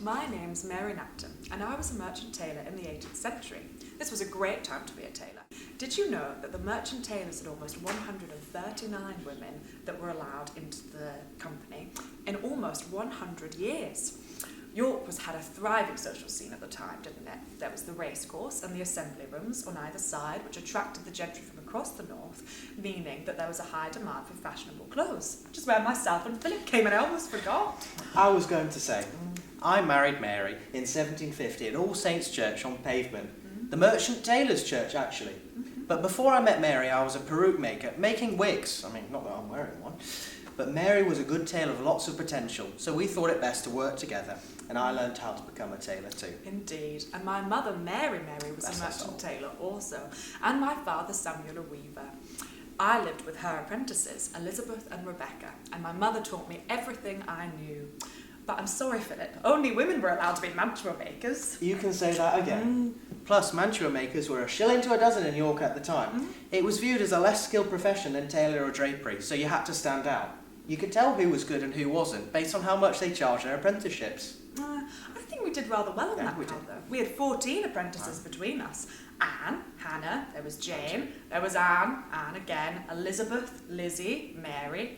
My name's Mary Napton, and I was a merchant tailor in the 18th century. This was a great time to be a tailor. Did you know that the merchant tailors had almost 139 women that were allowed into the company in almost 100 years? York had a thriving social scene at the time, didn't it? There was the racecourse and the assembly rooms on either side, which attracted the gentry from across the north, meaning that there was a high demand for fashionable clothes, which is where myself and Philip came and I almost forgot. I was going to say, I married Mary in 1750 at All Saints' Church on Pavement, the Merchant Tailors' Church actually. But before I met Mary, I was a peruke maker, making wigs. I mean, not that I'm wearing one. But Mary was a good tailor with lots of potential, so we thought it best to work together, and I learned how to become a tailor too. Indeed, and my mother, Mary, was a merchant tailor also, and my father, Samuel, a weaver. I lived with her apprentices, Elizabeth and Rebecca, and my mother taught me everything I knew. But I'm sorry, Philip, only women were allowed to be mantua makers. You can say that again. Plus, mantua makers were a shilling to a dozen in York at the time. It was viewed as a less skilled profession than tailor or drapery, so you had to stand out. You could tell who was good and who wasn't, based on how much they charged their apprenticeships. I think we did rather well on that count, though. We had 14 apprentices between us. Anne, Hannah, there was Jane, there was Anne again, Elizabeth, Lizzie, Mary,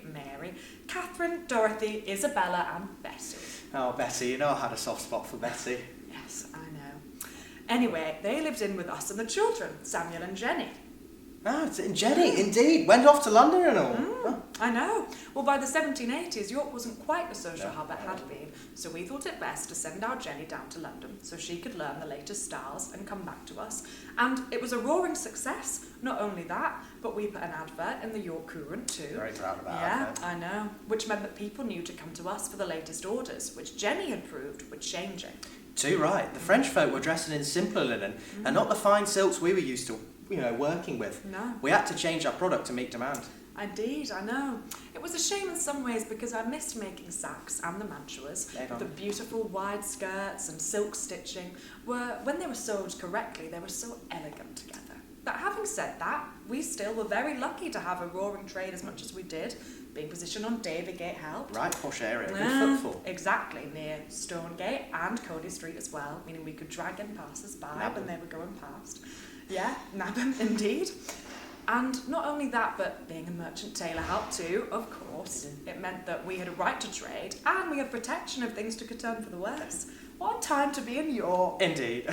Catherine, Dorothy, Isabella and Bessie. Oh, Bessie, you know I had a soft spot for Bessie. Yes, I know. Anyway, they lived in with us and the children, Samuel and Jenny. Ah, Jenny, indeed. Went off to London and all. I know. Well, by the 1780s, York wasn't quite the social hub it had been, so we thought it best to send our Jenny down to London so she could learn the latest styles and come back to us. And it was a roaring success. Not only that, but we put an advert in the York Courant too. Very proud of that. Yeah, I know. Which meant that people knew to come to us for the latest orders, which Jenny had proved were changing. Too right. The French folk were dressing in simpler linen and not the fine silks we were used to working with. No. We had to change our product to meet demand. Indeed, I know. It was a shame in some ways because I missed making sacks and the mantuas. The beautiful wide skirts and silk stitching when they were sewed correctly, they were so elegant together. But having said that, we still were very lucky to have a roaring trade as much as we did. Being positioned on Davygate helped. Right, posh area, good footfall. Exactly, near Stonegate and Cody Street as well, meaning we could drag in passers-by when they were going past. Yeah, nab 'em, indeed. And not only that, but being a merchant tailor helped too, of course. It meant that we had a right to trade, and we had protection if things took a turn for the worse. What a time to be in York. Indeed.